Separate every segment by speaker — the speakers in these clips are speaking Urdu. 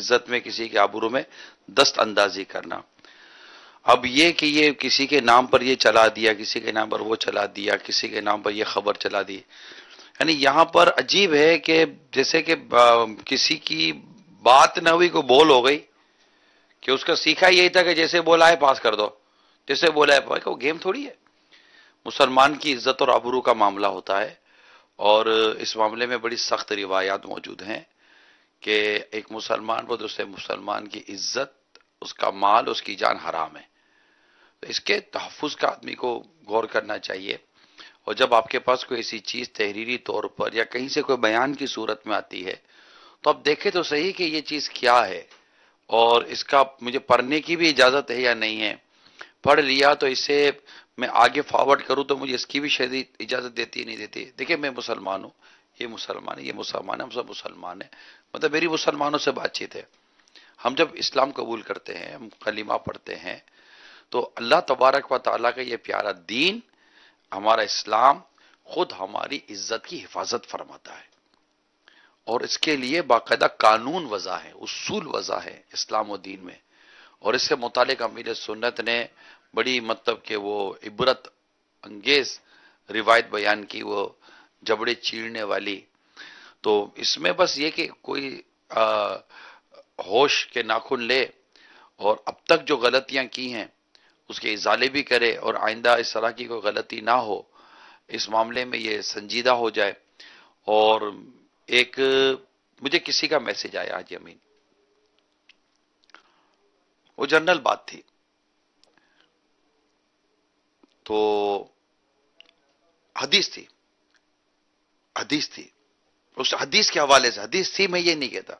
Speaker 1: عزت میں کسی کے آبرو میں دست اندازی کرنا. اب یہ کہ یہ کسی کے نام پر یہ چلا دیا، کسی کے نام پر وہ چلا دیا، کسی کے نام پر یہ خبر چلا دی، یعنی یہاں پر عجیب ہے کہ جیسے کہ کسی کی بات نہ ہوئی کوئی بول ہو گئی، کہ اس کا سیکھا یہی تھا کہ جیسے بولا ہے پاس کر دو، جیسے بولا ہے بھائی وہ گیم تھوڑی ہے. مسلمان کی عزت اور آبرو کا معاملہ ہوتا ہے، اور اس معاملے میں بڑی سخت روایات موجود ہیں کہ ایک مسلمان پر دوسرے مسلمان کی عزت، اس کا مال، اس کی جان حرام ہے. تو اس کے تحفظ کا آدمی کو غور کرنا چاہیے. اور جب آپ کے پاس کوئی ایسی چیز تحریری طور پر یا کہیں سے کوئی بیان کی صورت میں آتی ہے تو آپ دیکھیں تو صحیح کہ یہ چیز کیا ہے، اور اس کا مجھے پڑھنے کی بھی اجازت ہے یا نہیں ہے. پڑھ لیا تو اسے میں آگے فارورڈ کروں تو مجھے اس کی بھی شدید اجازت دیتی ہے نہیں دیتی. دیکھیں میں مسلمان ہوں، یہ مسلمان ہے، یہ مسلمان ہے، ہم سب مسلمان ہیں، مطلب میری مسلمانوں سے بات چیت ہے. ہم جب اسلام قبول کرتے ہیں، ہم کلمہ پڑھتے ہیں، تو اللہ تبارک و تعالیٰ کا یہ پیارا دین، ہمارا اسلام خود ہماری عزت کی حفاظت فرماتا ہے، اور اس کے لیے باقاعدہ قانون وضع ہے، اصول وضع ہے اسلام و دین میں. اور اس سے متعلق امیر سنت نے بڑی مطلب کہ وہ عبرت انگیز روایت بیان کی، وہ جبڑے چیرنے والی. تو اس میں بس یہ کہ کوئی ہوش کے ناخن لے اور اب تک جو غلطیاں کی ہیں اس کے ازالے بھی کرے، اور آئندہ اس طرح کی کوئی غلطی نہ ہو، اس معاملے میں یہ سنجیدہ ہو جائے. اور ایک مجھے کسی کا میسج آیا آج امین، وہ جنرل بات تھی، تو حدیث تھی، حدیث تھی، اس حدیث کے حوالے سے حدیث تھی، میں یہ نہیں کہتا،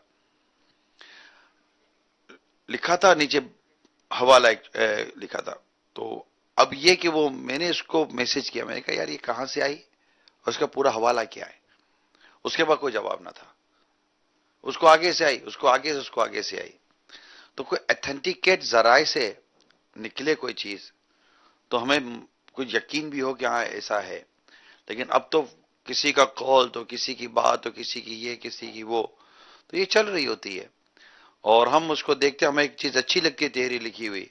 Speaker 1: لکھا تھا نیچے حوالہ لکھا تھا. تو اب یہ کہ وہ میں نے اس کو میسج کیا، میں نے کہا یار یہ کہاں سے آئی اور اس کا پورا حوالہ کیا ہے. اس کے بعد کوئی جواب نہ تھا. اس کو آگے سے آئی، اس کو آگے سے، اس کو آگے سے آئی. تو کوئی ایتھینٹیکیٹ ذرائع سے نکلے کوئی چیز تو ہمیں کچھ یقین بھی ہو کہ ہاں ایسا ہے. لیکن اب تو کسی کا قول، تو کسی کی بات، تو کسی کی یہ، کسی کی وہ، تو یہ چل رہی ہوتی ہے. اور ہم اس کو دیکھتے، ہمیں ایک چیز اچھی لگتی ہے تحریر لکھی ہوئی،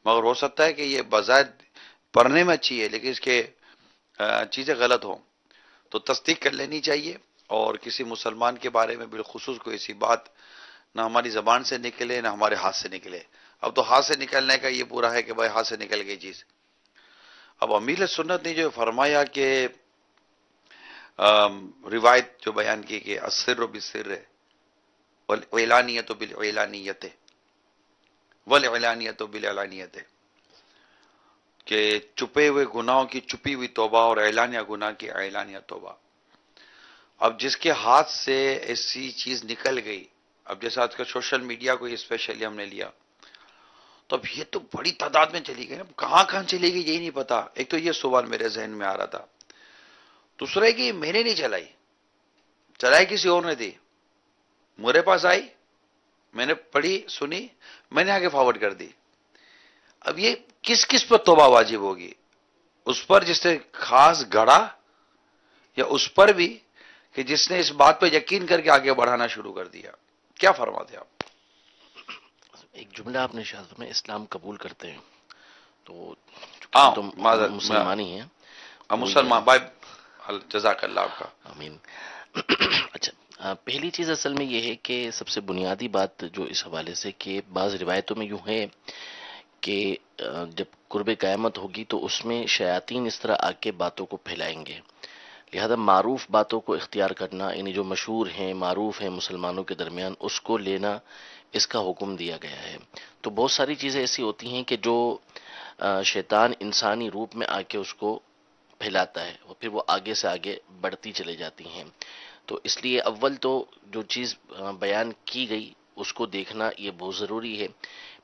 Speaker 1: مگر ہو سکتا ہے کہ یہ بظاہر پڑھنے میں اچھی ہے لیکن اس کے چیزیں غلط ہوں. تو تصدیق کر لینی چاہیے. اور کسی مسلمان کے بارے میں بالخصوص کوئی ایسی بات نہ ہماری زبان سے نکلے نہ ہمارے ہاتھ سے نکلے. اب تو ہاتھ سے نکلنے کا یہ پورا ہے کہ بھائی ہاتھ سے نکل گئی چیز. اب امیر سنت نے جو فرمایا کہ روایت جو بیان کی کہ السر بالسر والعلانیت بالعلانیت والعلانیت بالعلانیت، کہ چھپے ہوئے گناہوں کی چھپی ہوئی توبہ اور اعلانیہ گناہ کی اعلانیہ توبہ. اب جس کے ہاتھ سے ایسی چیز نکل گئی، اب جیسے آج کا سوشل میڈیا کو اسپیشلی ہم نے لیا، تو اب یہ تو بڑی تعداد میں چلی گئی، اب کہاں کہاں چلی گئی یہی نہیں پتا. ایک تو یہ سوال میرے ذہن میں آ رہا تھا. دوسرا ہے کہ میں نے نہیں چلائی، چلائی کسی اور نے دی، میرے پاس آئی، میں نے پڑھی سنی، میں نے آگے فارورڈ کر دی. اب یہ کس کس پر توبہ واجب ہوگی؟ اس پر جس نے خاص گڑا، یا اس پر بھی کہ جس نے اس بات پہ یقین کر کے آگے بڑھانا شروع کر دیا؟ کیا فرماتے آپ؟
Speaker 2: ایک جملہ آپ نے شاید میں اسلام قبول کرتے ہیں تو چونکہ
Speaker 1: ہاں
Speaker 2: ہم تو مسلمان ہی ہیں.
Speaker 1: مسلمان بھائی، جزاک اللہ آپ کا.
Speaker 2: آمین. اچھا، پہلی چیز اصل میں یہ ہے کہ سب سے بنیادی بات جو اس حوالے سے کہ بعض روایتوں میں یوں ہے کہ جب قرب قیامت ہوگی تو اس میں شیاطین اس طرح آ کے باتوں کو پھیلائیں گے، لہذا معروف باتوں کو اختیار کرنا، یعنی جو مشہور ہیں، معروف ہیں مسلمانوں کے درمیان، اس کو لینا، اس کا حکم دیا گیا ہے. تو بہت ساری چیزیں ایسی ہوتی ہیں کہ جو شیطان انسانی روپ میں آ کے اس کو پھیلاتا ہے اور پھر وہ آگے سے آگے بڑھتی چلے جاتی ہیں. تو اس لیے اول تو جو چیز بیان کی گئی اس کو دیکھنا یہ بہت ضروری ہے.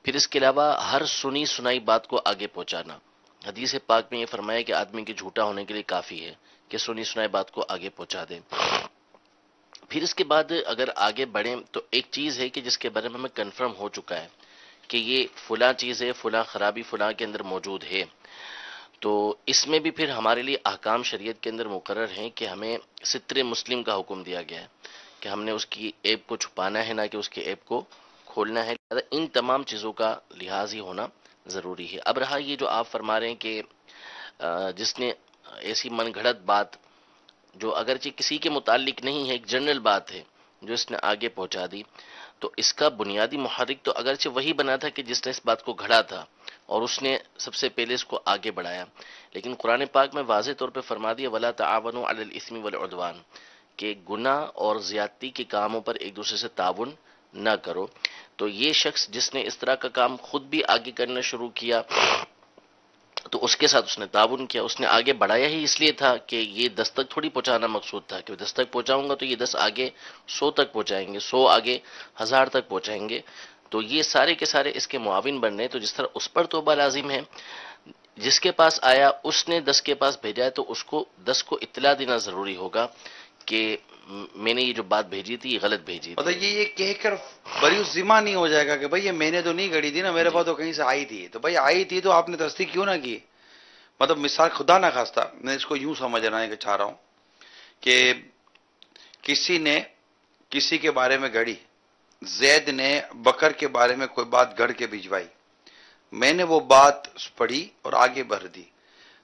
Speaker 2: پھر اس کے علاوہ ہر سنی سنائی بات کو آگے پہنچانا. حدیث پاک میں یہ فرمایا کہ آدمی کے جھوٹا ہونے کے لیے کافی ہے کہ سنی سنائی بات کو آگے پہنچا دیں. پھر اس کے بعد اگر آگے بڑھیں تو ایک چیز ہے کہ جس کے بارے میں ہمیں کنفرم ہو چکا ہے کہ یہ فلاں چیز ہے، فلاں خرابی فلاں کے اندر موجود ہے، تو اس میں بھی پھر ہمارے لیے احکام شریعت کے اندر مقرر ہیں کہ ہمیں ستر مسلم کا حکم دیا گیا ہے کہ ہم نے اس کی عیب کو چھپانا ہے، نہ کہ اس کے عیب کو کھولنا ہے، لہذا ان تمام چیزوں کا لحاظ ہی ہونا ضروری ہے۔ اب رہا یہ جو آپ فرما رہے ہیں کہ جس نے ایسی من گھڑت بات جو اگرچہ کسی کے متعلق نہیں ہے، ایک جنرل بات ہے جو اس نے آگے پہنچا دی، تو اس کا بنیادی محرک تو اگرچہ وہی بنا تھا کہ جس نے اس بات کو گھڑا تھا اور اس نے سب سے پہلے اس کو آگے بڑھایا، لیکن قرآن پاک میں واضح طور پہ فرما دیا وَلَا تَعَاوَنُوا عَلَى الْإِثْمِ وَالْعُدْوَانِ، کہ گناہ اور زیادتی کے کاموں پر ایک دوسرے سے تعاون نہ کرو۔ تو یہ شخص جس نے اس طرح کا کام خود بھی آگے کرنا شروع کیا تو اس کے ساتھ اس نے تعاون کیا، اس نے آگے بڑھایا ہی اس لیے تھا کہ یہ 10 تک تھوڑی پہنچانا مقصود تھا کہ 10 تک پہنچاؤں گا تو یہ 10 آگے 100 تک پہنچائیں گے، 100 آگے 1000 تک پہنچائیں گے، تو یہ سارے کے سارے اس کے معاون بن رہے۔ تو جس طرح اس پر توبہ لازم ہے، جس کے پاس آیا اس نے 10 کے پاس بھیجا ہے تو اس کو 10 کو اطلاع دینا ضروری ہوگا کہ میں نے یہ جو بات بھیجی تھی یہ غلط بھیجی تھی۔
Speaker 1: مطلب یہ کہہ کر بری ذمہ نہیں ہو جائے گا کہ بھائی یہ میں نے تو نہیں گڑی تھی نا، میرے پاس تو کہیں سے آئی تھی، تو بھائی آئی تھی تو آپ نے تصدیق کیوں نہ کی؟ مطلب مثال خدا نہ خواستہ میں اس کو یوں سمجھنا کہ چاہ رہا ہوں کہ کسی نے کسی کے بارے میں گڑی، زید نے بکر کے بارے میں کوئی بات گڑ کے بھجوائی، میں نے وہ بات پڑھی اور آگے بڑھ دی،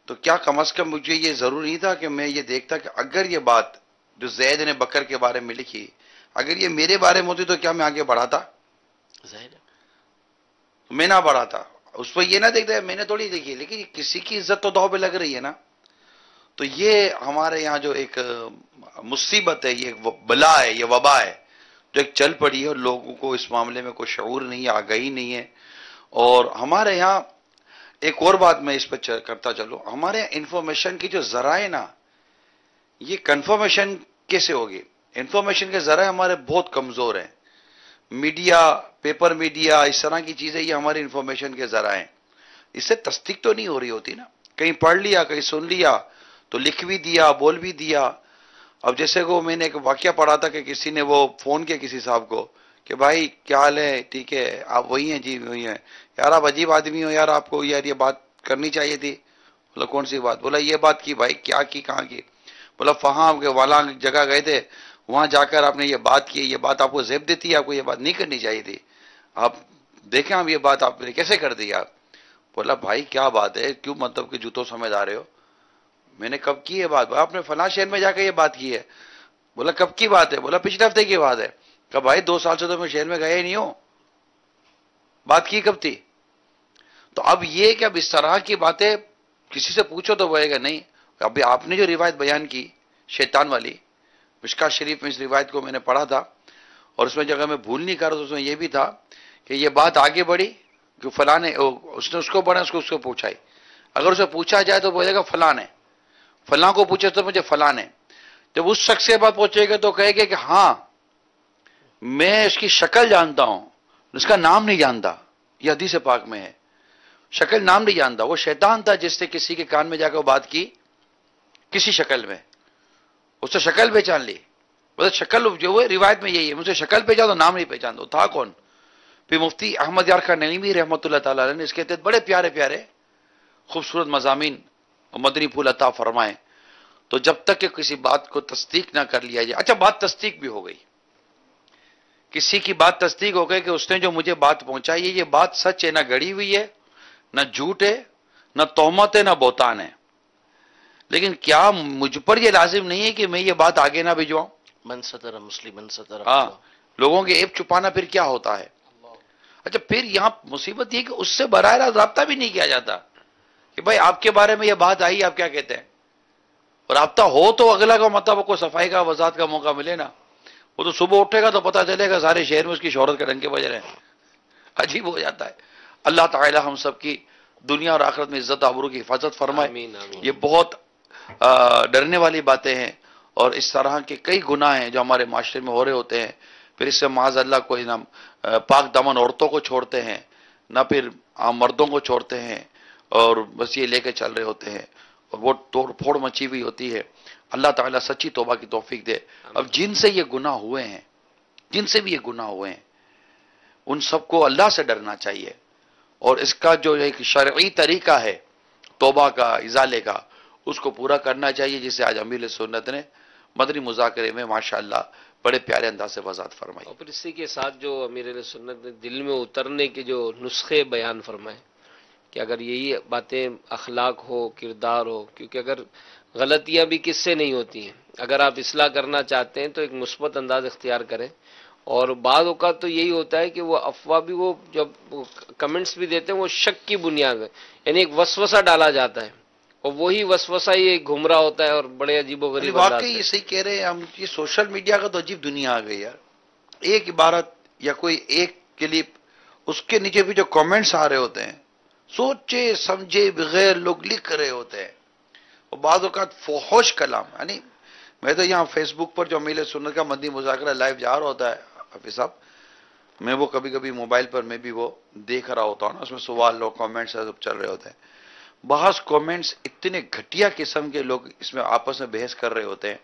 Speaker 1: تو کیا کم از کم مجھے یہ ضروری نہیں تھا کہ میں یہ دیکھتا کہ اگر یہ بات جو زید نے بکر کے بارے میں لکھی اگر یہ میرے بارے میں ہوتی تو کیا میں آگے بڑھاتا؟
Speaker 2: ظاہر ہے۔
Speaker 1: میں نہ بڑھاتا، اس پہ یہ نہ دیکھتا ہے میں نے تھوڑی دیکھی، لیکن کسی کی عزت تو داؤ پہ لگ رہی ہے نا۔ تو یہ ہمارے یہاں جو ایک مصیبت ہے، یہ بلا ہے، یہ وبا ہے جو ایک چل پڑی ہے اور لوگوں کو اس معاملے میں کوئی شعور نہیں ہے، آگاہی نہیں ہے۔ اور ہمارے یہاں ایک اور بات میں اس پہ کرتا چلوں، ہمارے یہاں انفارمیشن کی جو ذرائع نا، یہ کنفرمیشن کیسے ہوگی؟ انفارمیشن کے ذرائع ہمارے بہت کمزور ہیں، میڈیا، پیپر میڈیا، اس طرح کی چیزیں یہ ہماری انفارمیشن کے ذرائع ہیں، اس سے تصدیق تو نہیں ہو رہی ہوتی نا، کہیں پڑھ لیا کہیں سن لیا تو لکھ بھی دیا بول بھی دیا۔ اب جیسے کہ میں نے ایک واقعہ پڑھا تھا کہ کسی نے وہ فون کیا کسی صاحب کو کہ بھائی کیا حال ہے، ٹھیک ہے آپ وہی ہیں؟ جی وہی ہیں۔ یار آپ عجیب آدمی ہو یار، آپ کو یار یہ بات کرنی چاہیے تھی۔ بولا کون سی بات؟ بولا یہ بات کی۔ بھائی کیا کی، کہاں کی؟ بولا فہاں کے والا جگہ گئے تھے، وہاں جا کر آپ نے یہ بات کی، یہ بات آپ کو زیب دیتی ہے، آپ کو یہ بات نہیں کرنی چاہیے تھی، آپ دیکھیں آپ یہ بات آپ نے کیسے کر دی آپ۔ بولا بھائی کیا بات ہے، کیوں مطلب کہ جوتوں سمیت آ رہے ہو؟ میں نے کب کی ہے بات؟ بولا آپ نے فلاں شہر میں جا کے یہ بات کی ہے۔ بولا کب کی بات ہے؟ بولا پچھلے ہفتے کی بات ہے۔ کہا بھائی 2 سال سے تو میں شہر میں گیا ہی نہیں ہوں، بات کی کب تھی؟ تو اب یہ کہ اب اس طرح کی باتیں کسی سے پوچھو تو بولے گا نہیں۔ ابھی آپ نے جو روایت بیان کی شیطان والی، مشکات شریف میں اس روایت کو میں نے پڑھا تھا، اور اس میں جگہ میں بھول نہیں کر رہا تو اس میں یہ بھی تھا کہ یہ بات آگے بڑھی کہ فلاں نے، اس نے اس کو پڑھا، اس کو پوچھائی، اگر اسے پوچھا جائے تو بولے گا فلاں نے، فلاں کو پوچھے تو مجھے فلاں نے، جب اس شخص کے بعد پوچھے گا تو کہے گا کہ ہاں میں اس کی شکل جانتا ہوں، اس کا نام نہیں جانتا، یہ حدیث پاک میں ہے، شکل نام نہیں جانتا۔ وہ شیطان تھا جس نے کسی کے کان میں جا کر بات کی کسی شکل میں، اس سے شکل پہچان لی، بس شکل جو ہے روایت میں یہی ہے، مجھے شکل پہچان تو نام نہیں پہچان دو، تھا کون؟ پھر مفتی احمد یار خان نعیمی رحمۃ اللہ تعالیٰ علیہ نے اس کے تحت بڑے پیارے پیارے خوبصورت مضامین اور مدنی پھول عطا فرمائے۔ تو جب تک کہ کسی بات کو تصدیق نہ کر لیا جائے، اچھا بات تصدیق بھی ہو گئی، کسی کی بات تصدیق ہو گئی کہ اس نے جو مجھے بات پہنچائی ہے یہ بات سچ ہے، نہ گڑی ہوئی ہے، نہ جھوٹ ہے، نہ تہمت ہے، نہ بہتان ہے، لیکن کیا مجھ پر یہ لازم نہیں ہے کہ میں یہ بات آگے نہ بھجواؤں؟
Speaker 2: من ستر مسلم من ستر
Speaker 1: ہاں،
Speaker 2: اللہ۔
Speaker 1: لوگوں کے عیب چھپانا پھر کیا ہوتا ہے؟ اچھا پھر یہاں مصیبت یہ کہ اس سے براہ راست رابطہ بھی نہیں کیا جاتا کہ بھائی آپ کے بارے میں یہ بات آئی، آپ کیا کہتے ہیں؟ اور رابطہ ہو تو اگلا کا مطلب کو صفائی کا وضاحت کا موقع ملے نا، وہ تو صبح اٹھے گا تو پتہ چلے گا سارے شہر میں اس کی شہرت کے ڈنکے بج رہے ہیں، عجیب ہو جاتا ہے۔ اللہ تعالی ہم سب کی دنیا اور آخرت میں عزت آبرو کی حفاظت فرمائے۔
Speaker 2: آمین آمین۔
Speaker 1: یہ بہت ڈرنے والی باتیں ہیں، اور اس طرح کے کئی گناہ ہیں جو ہمارے معاشرے میں ہو رہے ہوتے ہیں، پھر اس سے معاذ اللہ کوئی نہ پاک دامن عورتوں کو چھوڑتے ہیں، نہ پھر عام مردوں کو چھوڑتے ہیں، اور بس یہ لے کے چل رہے ہوتے ہیں، اور وہ توڑ پھوڑ مچی ہوئی ہوتی ہے۔ اللہ تعالیٰ سچی توبہ کی توفیق دے۔ اب جن سے یہ گناہ ہوئے ہیں، جن سے بھی یہ گناہ ہوئے ہیں، ان سب کو اللہ سے ڈرنا چاہیے، اور اس کا جو ایک شرعی طریقہ ہے توبہ کا، ازالے کا، اس کو پورا کرنا چاہیے، جسے آج امیر سنت نے مدنی مذاکرے میں ماشاءاللہ بڑے پیارے انداز سے وضاحت فرمائی.
Speaker 3: اور پھر اسی کے ساتھ جو امیر علیہ سنت نے دل میں اترنے کے جو نسخے بیان فرمائے کہ اگر یہی باتیں اخلاق ہو، کردار ہو، کیونکہ اگر غلطیاں بھی کس سے نہیں ہوتی ہیں، اگر آپ اصلاح کرنا چاہتے ہیں تو ایک مثبت انداز اختیار کریں. اور بعض اوقات تو یہی ہوتا ہے کہ وہ افواہ بھی، وہ جب کمنٹس بھی دیتے ہیں وہ شک کی بنیاد ہے، یعنی ایک وسوسہ ڈالا جاتا ہے اور وہی وسوسہ ہی گھوم رہا ہوتا ہے اور بڑے عجیب و غریب انداز
Speaker 1: واقعی یہ
Speaker 3: سے.
Speaker 1: صحیح کہہ رہے ہیں ہم. یہ سوشل میڈیا کا تو عجیب دنیا آ گئی یار. ایک عبارت یا کوئی ایک کلپ، اس کے نیچے بھی جو کامنٹس آ رہے ہوتے ہیں، سوچے سمجھے بغیر لوگ لکھ رہے ہوتے ہیں. اور بعض اوقات فحش کلام. یعنی میں تو یہاں فیس بک پر جو میل سنت کا مدنی مذاکرہ لائیو جا رہا ہوتا ہے حافظ صاحب، میں وہ کبھی کبھی موبائل پر میں بھی وہ دیکھ رہا ہوتا ہوں نا، اس میں سوال لوگ کامنٹس سب چل رہے ہوتے ہیں. بعض کامنٹس اتنے گھٹیا قسم کے لوگ اس میں آپس میں بحث کر رہے ہوتے ہیں.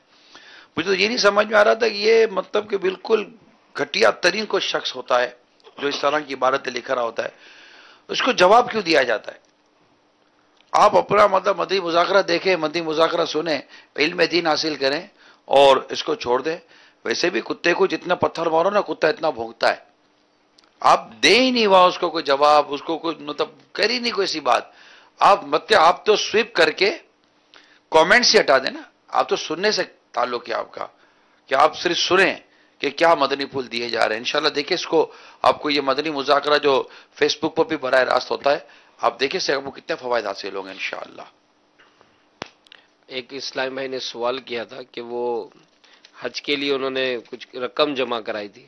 Speaker 1: مجھے تو یہ نہیں سمجھ میں آ رہا تھا کہ یہ مطلب کہ بالکل گھٹیا ترین کوئی شخص ہوتا ہے جو اس طرح کی عبارتیں لکھ رہا ہوتا ہے، اس کو جواب کیوں دیا جاتا ہے؟ آپ اپنا مطلب مدنی مذاکرہ دیکھیں، مدنی مذاکرہ سنیں، علم دین حاصل کریں اور اس کو چھوڑ دیں. ویسے بھی کتے کو جتنا پتھر مارو نا، کتا اتنا بھونکتا ہے. آپ دے ہی نہیں وہاں اس کو کوئی جواب، اس کو کوئی مطلب کر ہی نہیں کوئی سی بات. آپ تو سویپ کر کے کامنٹ سے ہٹا دیں نا. آپ تو سننے سے تعلق ہے آپ کا، کہ آپ صرف سنیں کہ کیا مدنی پھول دیے جا رہے ہیں. انشاءاللہ دیکھیں اس کو، آپ کو یہ مدنی مذاکرہ جو فیس بک پر بھی براہ راست ہوتا ہے، آپ دیکھیں سے آپ کو کتنے فوائد حاصل ہوں گے انشاءاللہ.
Speaker 3: ایک اسلام بھائی نے سوال کیا تھا کہ وہ حج کے لیے انہوں نے کچھ رقم جمع کرائی تھی،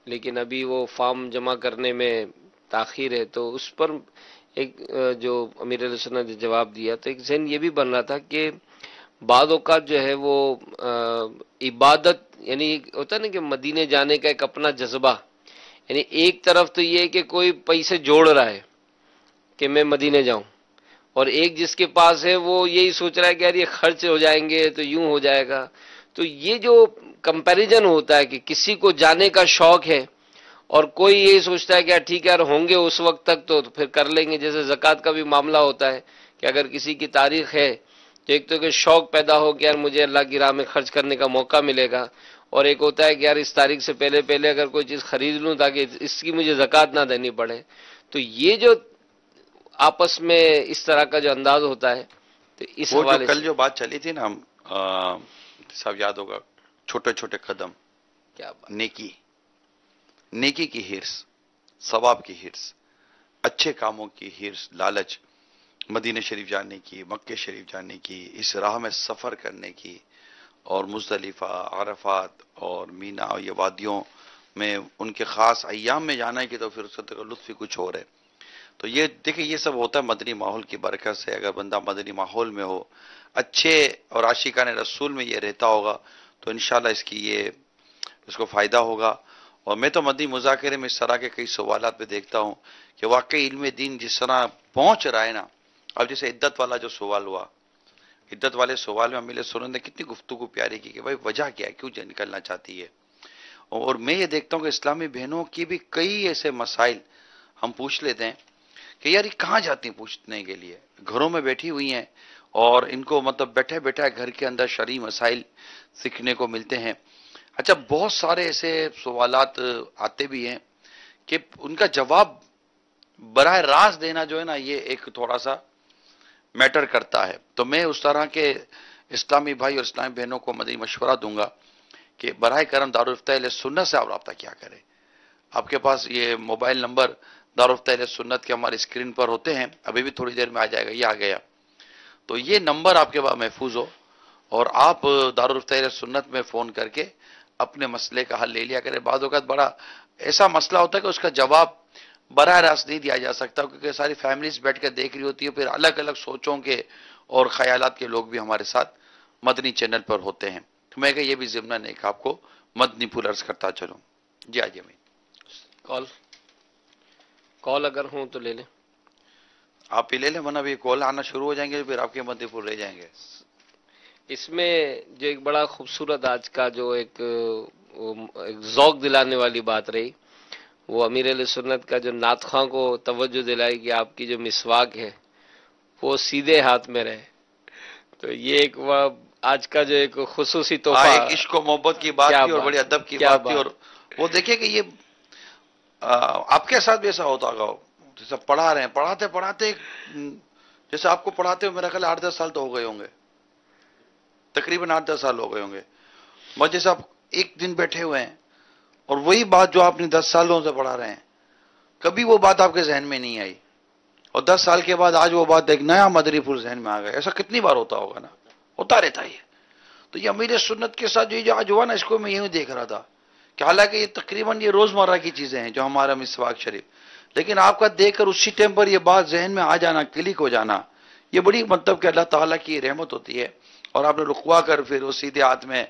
Speaker 3: لیکن ابھی وہ فارم جمع کرنے میں تاخیر ہے، تو اس پر ایک جو امیر علیہ سنت نے جواب دیا تو ایک ذہن یہ بھی بن رہا تھا کہ بعض اوقات جو ہے وہ عبادت، یعنی ہوتا ہے نا کہ مدینے جانے کا ایک اپنا جذبہ، یعنی ایک طرف تو یہ ہے کہ کوئی پیسے جوڑ رہا ہے کہ میں مدینے جاؤں، اور ایک جس کے پاس ہے وہ یہی سوچ رہا ہے کہ یار یہ خرچ ہو جائیں گے تو یوں ہو جائے گا. تو یہ جو کمپیریزن ہوتا ہے کہ کسی کو جانے کا شوق ہے اور کوئی یہی سوچتا ہے کہ یار ٹھیک ہے یار ہوں گے اس وقت تک تو پھر کر لیں گے. جیسے زکوٰۃ کا بھی معاملہ ہوتا ہے کہ اگر کسی کی تاریخ ہے تو ایک تو کہ شوق پیدا ہو کہ یار مجھے اللہ کی راہ میں خرچ کرنے کا موقع ملے گا، اور ایک ہوتا ہے کہ یار اس تاریخ سے پہلے پہلے اگر کوئی چیز خرید لوں تاکہ اس کی مجھے زکوٰۃ نہ دینی پڑے. تو یہ جو آپس میں اس طرح کا جو انداز ہوتا ہے تو اس
Speaker 1: وہ جو
Speaker 3: حوالے
Speaker 1: کل
Speaker 3: سے
Speaker 1: جو بات چلی تھی نا، ہم سب یاد ہوگا، چھوٹے چھوٹے قدم،
Speaker 3: کیا بات.
Speaker 1: نیکی کی ہرس، ثواب کی ہرس، اچھے کاموں کی ہرس، لالچ، مدینہ شریف جانے کی، مکہ شریف جانے کی، اس راہ میں سفر کرنے کی، اور مزدلفہ، عرفات اور مینا اور یہ وادیوں میں ان کے خاص ایام میں جانا ہے کہ تو پھر اس کا لطف ہی کچھ اور ہے. تو یہ دیکھیں یہ سب ہوتا ہے مدنی ماحول کی برکت سے. اگر بندہ مدنی ماحول میں ہو، اچھے اور عاشقان رسول میں یہ رہتا ہوگا تو انشاءاللہ اس کو فائدہ ہوگا. اور میں تو مدنی مذاکرے میں اس طرح کے کئی سوالات میں دیکھتا ہوں کہ واقعی علم دین جس طرح پہنچ رہا ہے نا. اب جیسے عدت والا جو سوال ہوا، عدت والے سوال میں امیل سنت نے کتنی گفتگو پیاری کی کہ بھائی وجہ کیا ہے، کیوں نکلنا چاہتی ہے. اور میں یہ دیکھتا ہوں کہ اسلامی بہنوں کی بھی کئی ایسے مسائل ہم پوچھ لیتے ہیں کہ یار یہ کہاں جاتی ہیں پوچھنے کے لیے، گھروں میں بیٹھی ہوئی ہیں اور ان کو مطلب بیٹھے بیٹھے گھر کے اندر شرعی مسائل سیکھنے کو ملتے ہیں. اچھا بہت سارے ایسے سوالات آتے بھی ہیں کہ ان کا جواب براہ راست دینا جو ہے نا یہ ایک تھوڑا سا میٹر کرتا ہے. تو میں اس طرح کے اسلامی بھائی اور اسلامی بہنوں کو مدنی مشورہ دوں گا کہ براہ کرم دارالفتہ اہل سنت سے آپ رابطہ کیا کریں. آپ کے پاس یہ موبائل نمبر دارالفتہ اہل سنت کے ہماری اسکرین پر ہوتے ہیں، ابھی بھی تھوڑی دیر میں آ جائے گا، یہ آ گیا. تو یہ نمبر آپ کے پاس محفوظ ہو اور آپ دارالفتہ اہل سنت میں فون کر کے اپنے مسئلے کا حل لے لیا کریں. بعض اوقات بڑا ایسا مسئلہ ہوتا ہے کہ اس کا جواب براہ راست نہیں دیا جا سکتا کیونکہ ساری فیملیز بیٹھ کر دیکھ رہی ہوتی ہے، پھر الگ الگ سوچوں کے اور خیالات کے لوگ بھی ہمارے ساتھ مدنی چینل پر ہوتے ہیں. تو میں کہ یہ بھی ضمن ایک آپ کو مدنی پھول عرض کرتا چلوں. جی آجیے میں
Speaker 3: کال اگر ہوں تو لے لیں.
Speaker 1: آپ ہی لے لیں ورنہ بھی کال آنا شروع ہو جائیں گے پھر آپ کے مدنی پھول رہ جائیں گے.
Speaker 3: اس میں جو ایک بڑا خوبصورت آج کا جو ایک ذوق دلانے والی بات رہی وہ امیر علیہ سنت کا جو نعت خواں کو توجہ دلائی کہ آپ کی جو مسواک ہے وہ سیدھے ہاتھ میں رہے. تو یہ ایک آج کا جو ایک خصوصی
Speaker 1: ایک
Speaker 3: تحفہ،
Speaker 1: عشق و محبت کی بات تھی اور بڑی ادب کی بات تھی. اور وہ دیکھیں کہ یہ آپ کے ساتھ بھی ایسا ہوتا ہوگا، جیسے پڑھا رہے ہیں، پڑھاتے پڑھاتے جیسے آپ کو پڑھاتے ہوئے میرا خیال 8-10 سال تو ہو گئے ہوں گے، تقریباً 8-10 سال ہو گئے ہوں گے. بس جیسے آپ ایک دن بیٹھے ہوئے ہیں اور وہی بات جو آپ نے 10 سالوں سے پڑھا رہے ہیں، کبھی وہ بات آپ کے ذہن میں نہیں آئی، اور 10 سال کے بعد آج وہ بات ایک نیا مدری پھول ذہن میں آ گیا. ایسا کتنی بار ہوتا ہوگا نا، ہوتا رہتا ہے. تو یہ امیر سنت کے ساتھ جو آج ہوا نا، اس کو میں یوں دیکھ رہا تھا کہ حالانکہ یہ تقریباً یہ روزمرہ کی چیزیں ہیں جو ہمارا مسواک شریف، لیکن آپ کا دیکھ کر اسی ٹائم پر یہ بات ذہن میں آ جانا، کلک ہو جانا، یہ بڑی مطلب کہ اللہ تعالیٰ کی رحمت ہوتی ہے. اور آپ نے رکوا کر پھر وہ سیدھے ہاتھ میں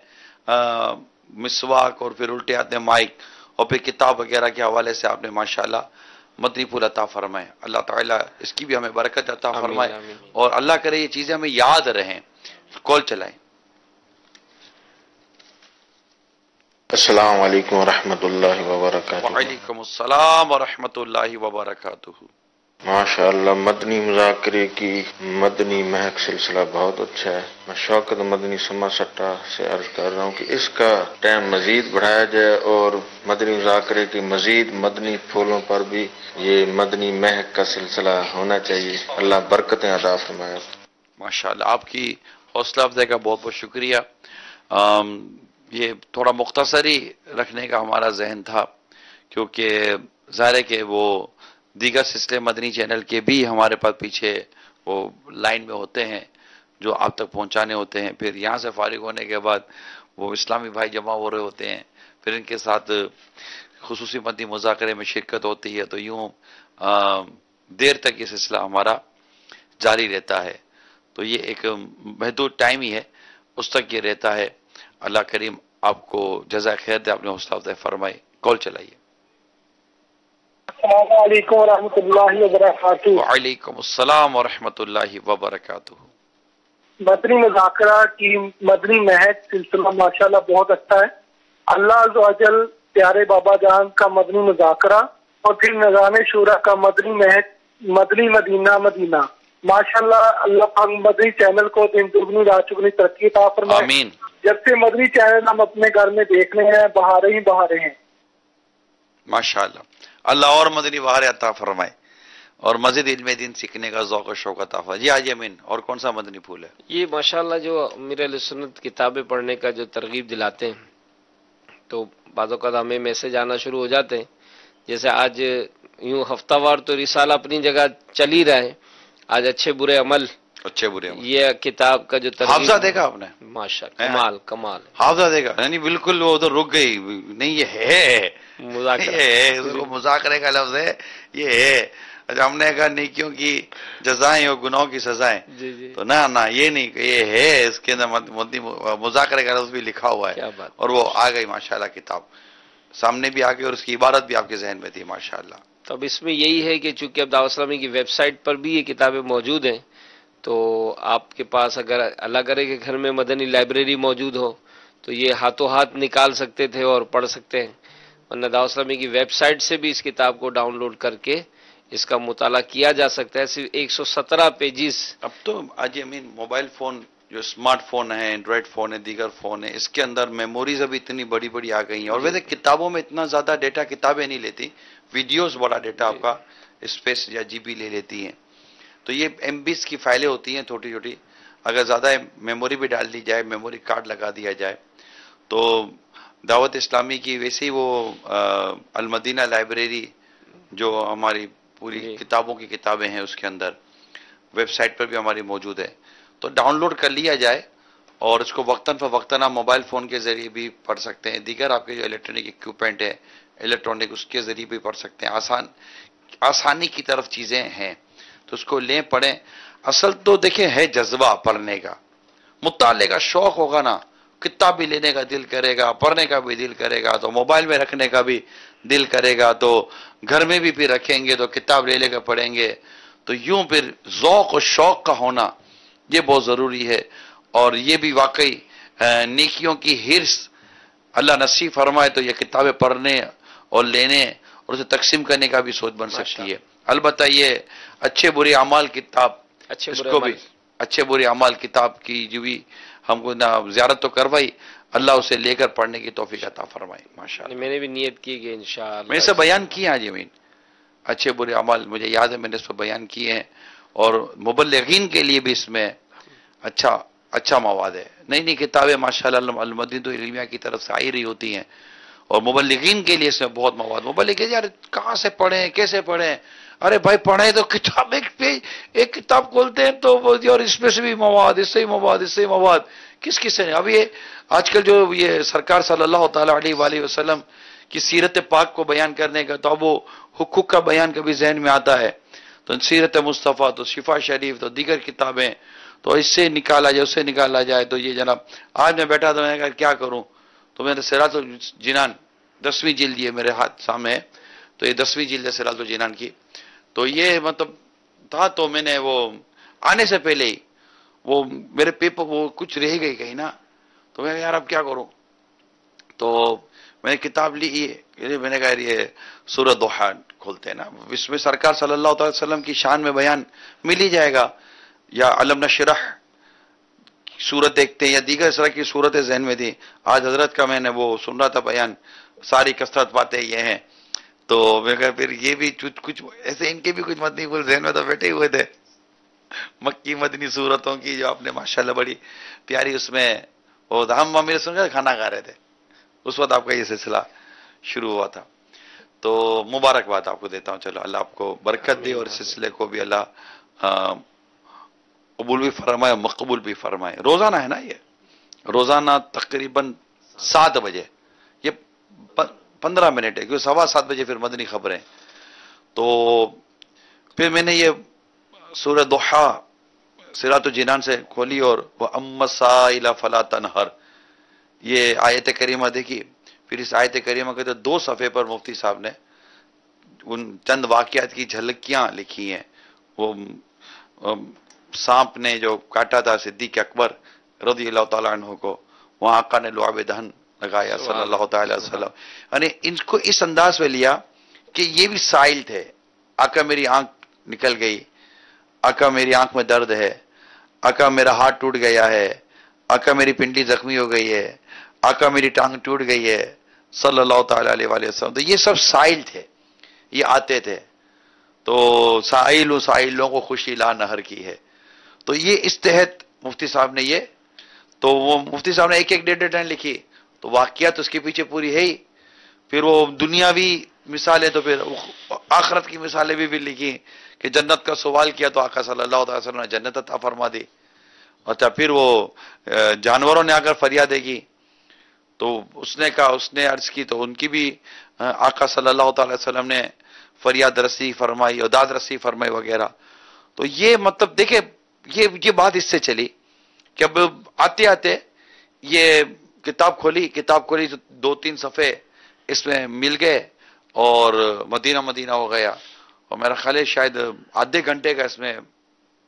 Speaker 1: مسواک اور پھر الٹے ہاتھ میں مائک اور پھر کتاب وغیرہ کے حوالے سے آپ نے ماشاءاللہ مدنی پھول عطا فرمائے. اللہ تعالیٰ اس کی بھی ہمیں برکت عطا فرمائے اور اللہ کرے یہ چیزیں ہمیں یاد رہیں. کال چلائیں.
Speaker 4: السلام علیکم ورحمۃ اللہ وبرکاتہ.
Speaker 1: وعلیکم السلام ورحمۃ اللہ وبرکاتہ.
Speaker 4: ماشاء اللہ، مدنی مذاکرے کی مدنی مہک سلسلہ بہت اچھا ہے. میں شوکت مدنی سما سٹا سے عرض کر رہا ہوں کہ اس کا ٹائم مزید بڑھایا جائے اور مدنی مذاکرے کی مزید مدنی پھولوں پر بھی یہ مدنی مہک کا سلسلہ ہونا چاہیے. اللہ برکتیں عطا فرمائے.
Speaker 1: ماشاءاللہ، آپ کی حوصلہ افزائی کا بہت بہت شکریہ. یہ تھوڑا مختصری رکھنے کا ہمارا ذہن تھا، کیونکہ ظاہر ہے کہ وہ دیگر سلسلے مدنی چینل کے بھی ہمارے پاس پیچھے وہ لائن میں ہوتے ہیں جو آپ تک پہنچانے ہوتے ہیں. پھر یہاں سے فارغ ہونے کے بعد وہ اسلامی بھائی جمع ہو رہے ہوتے ہیں، پھر ان کے ساتھ خصوصی مدنی مذاکرے میں شرکت ہوتی ہے، تو یوں دیر تک یہ سلسلہ ہمارا جاری رہتا ہے. تو یہ ایک محدود ٹائم ہی ہے، اس تک یہ رہتا ہے. اللہ کریم آپ کو جزائے خیر دے، آپ نے حوصلہ افزائی فرمائی. کال چلائیے.
Speaker 5: السلام علیکم ورحمۃ اللہ وبرکاتہ.
Speaker 1: وعلیکم السلام ورحمۃ اللہ وبرکاتہ.
Speaker 5: مدنی مذاکرہ کی مدنی مہک سلسلہ ماشاءاللہ بہت اچھا ہے. اللہ عز و جل پیارے بابا جان کا مدنی مذاکرہ اور پھر نظام شورا کا مدنی مہک، مدنی مدینہ مدینہ، ماشاءاللہ اللہ پاک مدنی چینل کو دن دگنی رات چگنی ترقی عطا فرمائے.
Speaker 1: آمین.
Speaker 5: جب سے مدنی چینل ہم اپنے گھر میں دیکھ رہے ہیں، بہارے ہی بہارے ہیں.
Speaker 1: ماشاءاللہ، اللہ اور مدنی بہار عطا فرمائے اور مزید علم دین سیکھنے کا ذوق و شوق عطا فرمائے. جی حاجی امین، اور کون سا مدنی پھول ہے؟
Speaker 3: یہ ماشاءاللہ جو امیر علیہ سنت کتابیں پڑھنے کا جو ترغیب دلاتے ہیں، تو بعض اوقات ہمیں میسج آنا شروع ہو جاتے ہیں. جیسے آج یوں ہفتہ وار تو رسالہ اپنی جگہ چل ہی رہا ہے. آج اچھے برے عمل،
Speaker 1: اچھے برے عمل،
Speaker 3: یہ کتاب کا جو
Speaker 1: حافظہ دیکھا آپ نے؟
Speaker 3: ماشاءاللہ کمال کمال.
Speaker 1: حافظہ دیکھا؟ یعنی بالکل وہ ادھر رک گئی. نہیں، یہ ہے
Speaker 3: مذاکرہ،
Speaker 1: اس کو مذاکرے کا لفظ ہے، یہ ہے. اچھا، ہم نے کہا نیکیوں کی جزائیں اور گناہوں کی سزائیں،
Speaker 3: جی جی
Speaker 1: تو نہ یہ نہیں، یہ ہے. اس کے اندر مذاکرے کا لفظ بھی لکھا ہوا ہے،
Speaker 3: کیا بات.
Speaker 1: اور وہ آ گئی ماشاءاللہ کتاب سامنے بھی آ گئی، اور اس کی عبارت بھی آپ کے ذہن میں تھی ماشاءاللہ.
Speaker 3: تو اب اس میں یہی ہے کہ چونکہ اب دعوت اسلامی کی ویب سائٹ پر بھی یہ کتابیں موجود ہیں، تو آپ کے پاس اگر اللہ کرے کہ گھر میں مدنی لائبریری موجود ہو تو یہ ہاتھوں ہاتھ نکال سکتے تھے اور پڑھ سکتے ہیں. ورنہ دعوت اسلامی کی ویب سائٹ سے بھی اس کتاب کو ڈاؤن لوڈ کر کے اس کا مطالعہ کیا جا سکتا ہے. صرف 117 پیجز.
Speaker 1: اب تو آج امین موبائل فون جو اسمارٹ فون ہے، اینڈرائڈ فون ہے، دیگر فون ہے، اس کے اندر میموریز ابھی اتنی بڑی بڑی آ گئی ہیں. اور ویسے کتابوں میں اتنا زیادہ ڈیٹا کتابیں نہیں لیتی، ویڈیوز بڑا ڈیٹا آپ کا اسپیس یا جی بی لے لیتی ہیں. تو یہ ایم بیز کی فائلیں ہوتی ہیں چھوٹی چھوٹی. اگر زیادہ میموری بھی ڈال دی جائے، میموری کارڈ لگا دیا جائے، تو دعوت اسلامی کی ویسے ہی وہ المدینہ لائبریری جو ہماری پوری کتابوں کی کتابیں ہیں، اس کے اندر ویب سائٹ پر بھی ہماری موجود ہے. تو ڈاؤن لوڈ کر لیا جائے اور اس کو وقتاً فوقتاً آپ موبائل فون کے ذریعے بھی پڑھ سکتے ہیں. دیگر آپ کے جو الیکٹرانک اکوپمنٹ ہے، الیکٹرانک، اس کے ذریعے بھی پڑھ سکتے ہیں. آسانی کی طرف چیزیں ہیں، تو اس کو لیں، پڑھیں. اصل تو دیکھیں ہے جذبہ پڑھنے کا، مطالعے کا شوق ہوگا نا، کتاب بھی لینے کا دل کرے گا، پڑھنے کا بھی دل کرے گا، تو موبائل میں رکھنے کا بھی دل کرے گا، تو گھر میں بھی پھر رکھیں گے تو کتاب لے کر پڑھیں گے. تو یوں پھر ذوق و شوق کا ہونا یہ بہت ضروری ہے. اور یہ بھی واقعی نیکیوں کی ہرس اللہ نصیب فرمائے تو یہ کتابیں پڑھنے اور لینے اور اسے تقسیم کرنے کا بھی سوچ بن سکتی ہے. البتہ یہ اچھے برے اعمال کتاب، اس کو بھی اچھے برے اعمال کتاب کی جو بھی ہم کو نہ زیارت تو کروائی، اللہ اسے لے کر پڑھنے کی توفیق عطا فرمائے ماشاءاللہ۔
Speaker 3: میں نے بھی نیت کی کہ انشاءاللہ
Speaker 1: میں نے اسے بیان کیا آج یمین، اچھے برے اعمال مجھے یاد ہے، میں نے اس پر بیان کیے ہیں، اور مبلغین کے لیے بھی اس میں اچھا مواد ہے، نئی نئی کتابیں ماشاءاللہ المدینہ العلمیہ کی طرف سے آئی رہی ہوتی ہیں، اور مبلغین کے لیے اس میں بہت مواد۔ مبلغین یار کہاں سے پڑھیں، کیسے پڑھیں؟ ارے بھائی پڑھیں تو کتاب ایک کتاب کھولتے ہیں تو وہ اور اس میں سے بھی مواد، اس سے ہی مواد، اس سے ہی مواد، کس سے نہیں؟ اب یہ آج کل جو یہ سرکار صلی اللہ تعالی علیہ وآلہ وسلم کی سیرت پاک کو بیان کرنے کا، تو اب وہ حقوق کا بیان کبھی ذہن میں آتا ہے، تو سیرت مصطفیٰ، تو شفا شریف، تو دیگر کتابیں، تو اس سے نکالا جائے، اس سے نکالا جائے، تو یہ جناب آج میں بیٹھا تو میں نے کہا کیا کروں، تو میں نے سراج الجنان 10ویں جلد یہ میرے ہاتھ سامنے ہے، تو یہ 10ویں جلد ہے سراج الجنان کی، تو یہ مطلب تھا، تو میں نے وہ آنے سے پہلے ہی وہ میرے پیپر وہ کچھ رہ گئی کہیں نا، تو میں نے کہا یار اب کیا کروں، تو میں نے کتاب لی، میں نے کہا یہ سورہ ضحیٰ کھولتے ہیں نا، اس میں سرکار صلی اللہ علیہ وسلم کی شان میں بیان مل ہی جائے گا، یا علم نشرح صورت دیکھتے ہیں، یا دیگر اس طرح کی صورتیں ذہن میں تھی، آج حضرت کا میں نے وہ سن رہا تھا بیان، ساری کثرت باتیں یہ ہیں، تو میں کہا پھر یہ بھی کچھ ایسے ان کے بھی کچھ مدنی پھول ذہن میں تو بیٹھے ہوئے تھے، مکی مدنی صورتوں کی جو آپ نے ماشاءاللہ بڑی پیاری اس میں وہ ہم میرے سن کر کھانا کھا رہے تھے اس وقت آپ کا یہ سلسلہ شروع ہوا تھا، تو مبارکباد آپ کو دیتا ہوں، چلو اللہ آپ کو برکت دے، اور اس سلسلے کو بھی اللہ قبول بھی فرمائے، مقبول بھی فرمائے۔ روزانہ ہے نا یہ، روزانہ تقریباً 7 بجے، یہ 15 منٹ ہے، کیونکہ 7:15 بجے پھر مدنی خبریں، تو پھر میں نے یہ سورہ ضحیٰ صراط الجنان سے کھولی، اور وَأَمَّا السَّائِلَ فَلَا تَنْهَرْ، یہ آیت کریمہ دیکھی، پھر اس آیت کریمہ کے 2 صفحے پر مفتی صاحب نے ان چند واقعات کی جھلکیاں لکھی ہیں، وہ سانپ نے جو کاٹا تھا صدیق اکبر رضی اللہ تعالیٰ عنہ کو، وہاں آقا نے لعاب دہن لگایا صلی اللہ تعالی وسلم، یعنی ان کو اس انداز میں لیا کہ یہ بھی سائل تھے، آقا میری آنکھ نکل گئی، آقا میری آنکھ میں درد ہے، آقا میرا ہاتھ ٹوٹ گیا ہے، آقا میری پنڈلی زخمی ہو گئی ہے، آقا میری ٹانگ ٹوٹ گئی ہے صلی اللہ تعالی علیہ وآلہ وسلم، تو یہ سب سائل تھے، یہ آتے تھے، تو سائلوں کو خوشی لا نہر کی ہے، تو یہ اس تحت مفتی صاحب نے یہ، تو وہ مفتی صاحب نے ایک 1.5 ٹائم لکھی، تو واقعات اس کے پیچھے پوری ہے ہی، پھر وہ دنیاوی مثالیں، تو پھر آخرت کی مثالیں بھی لکھی، کہ جنت کا سوال کیا تو آقا صلی اللہ علیہ وسلم نے جنت عطا فرما دی، اچھا پھر وہ جانوروں نے آ کر فریادیں کی، تو اس نے کہا، اس نے عرض کی، تو ان کی بھی آقا صلی اللہ تعالی وسلم نے فریاد رسی فرمائی اور داد رسی فرمائی وغیرہ، تو یہ مطلب دیکھیں یہ بات اس سے چلی کہ اب آتے آتے یہ کتاب کھولی تو 2-3 صفحے اس میں مل گئے، اور مدینہ ہو گیا، اور میرا خیال ہے شاید آدھے گھنٹے کا اس میں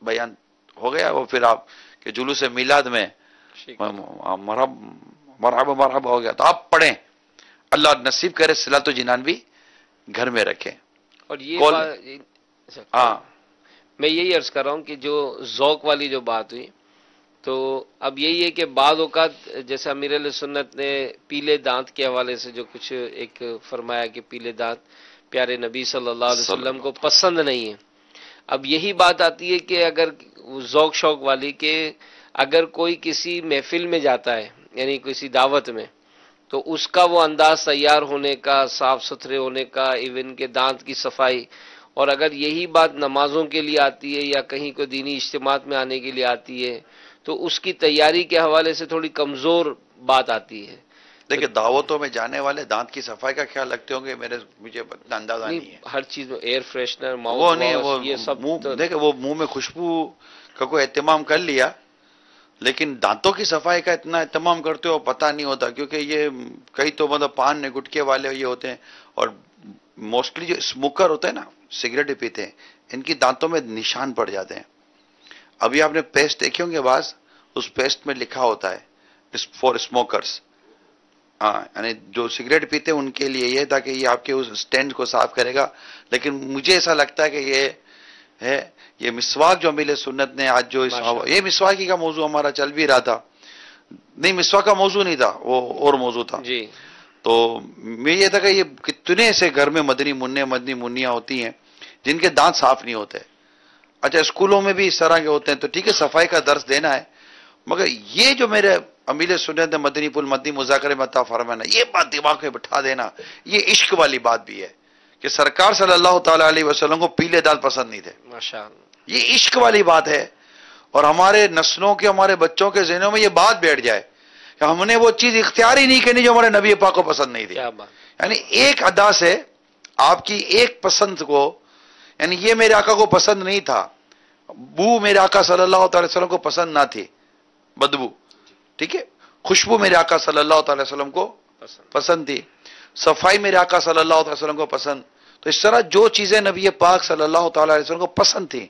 Speaker 1: بیان ہو گیا، وہ پھر آپ کے جلوس میلاد میں مرحبا ہو گیا، تو آپ پڑھیں، اللہ نصیب کرے صلاۃ الجنان بھی گھر میں رکھیں۔
Speaker 3: اور یہ
Speaker 1: ہاں
Speaker 3: میں یہی عرض کر رہا ہوں کہ جو ذوق والی جو بات ہوئی، تو اب یہی ہے کہ بعض اوقات جیسا امیر علیہ سنت نے پیلے دانت کے حوالے سے جو کچھ ایک فرمایا کہ پیلے دانت پیارے نبی صلی اللہ علیہ وسلم کو پسند نہیں ہے، اب یہی بات آتی ہے کہ اگر ذوق شوق والی کہ اگر کوئی کسی محفل میں جاتا ہے، یعنی کسی دعوت میں، تو اس کا وہ انداز تیار ہونے کا، صاف ستھرے ہونے کا، ایون کے دانت کی صفائی، اور اگر یہی بات نمازوں کے لیے آتی ہے یا کہیں کوئی دینی اجتماعات میں آنے کے لیے آتی ہے، تو اس کی تیاری کے حوالے سے تھوڑی کمزور بات آتی ہے۔
Speaker 1: دیکھیں دعوتوں میں جانے والے دانت کی صفائی کا خیال رکھتے ہوں گے، مجھے اتنا اندازہ نہیں ہے،
Speaker 3: ہر چیز میں ایئر فریشنر،
Speaker 1: وہ
Speaker 3: ماؤتھ
Speaker 1: نہیں، وہ
Speaker 3: واش، یہ سب
Speaker 1: دیکھیں وہ منہ میں خوشبو کا کوئی اہتمام کر لیا، لیکن دانتوں کی صفائی کا اتنا اہتمام کرتے ہو پتہ نہیں ہوتا، کیونکہ یہ کئی تو مطلب پان گٹکے والے یہ ہوتے ہیں، اور موسٹلی جو اسموکر ہوتے ہیں نا، سگریٹ پیتے ہیں، ان کی دانتوں میں نشان پڑ جاتے ہیں۔ ابھی آپ نے پیسٹ دیکھے ہوں گے بعض، اس پیسٹ میں لکھا ہوتا ہے فار اسموکرز، ہاں یعنی جو سگریٹ پیتے ہیں ان کے لیے یہ تاکہ یہ آپ کے اس سٹینڈ کو صاف کرے گا، لیکن مجھے ایسا لگتا ہے کہ یہ ہے یہ مسواک جو امیر سنت نے آج جو یہ مسواکی کا موضوع ہمارا چل بھی رہا تھا، نہیں مسواک کا موضوع نہیں تھا، وہ اور موضوع تھا.
Speaker 3: جی
Speaker 1: تو میں یہ تھا کہ یہ کتنے ایسے گھر میں مدنی منع مدنی منیاں ہوتی ہیں جن کے دانت صاف نہیں ہوتے. اچھا اسکولوں میں بھی اس طرح کے ہوتے ہیں تو ٹھیک ہے صفائی کا درس دینا ہے، مگر یہ جو میرے امیر سنت مدنی پل مدنی مذاکرے میں عطا فرمانا، یہ بات دماغ میں بٹھا دینا، یہ عشق والی بات بھی ہے کہ سرکار صلی اللہ تعالی علیہ وسلم کو پیلے دانت پسند نہیں تھے.
Speaker 3: ماشاء اللہ.
Speaker 1: یہ عشق والی بات ہے، اور ہمارے نسلوں کے ہمارے بچوں کے ذہنوں میں یہ بات بیٹھ جائے کہ ہم نے وہ چیز اختیار ہی نہیں کرنی جو ہمارے نبی پاک کو پسند نہیں تھی.
Speaker 3: کیا بات.
Speaker 1: یعنی ایک ادا سے آپ کی ایک پسند کو، یعنی یہ میرے آقا کو پسند نہیں تھا، بو میرے آقا صلی اللہ تعالی وسلم کو پسند نہ تھی، بدبو، ٹھیک ہے، خوشبو میرے آقا صلی اللہ تعالی وسلم کو پسند تھی، صفائی میرے آقا صلی اللہ تعالی وسلم کو پسند. تو اس طرح جو چیزیں نبی پاک صلی اللہ تعالی علیہ وسلم کو پسند تھیں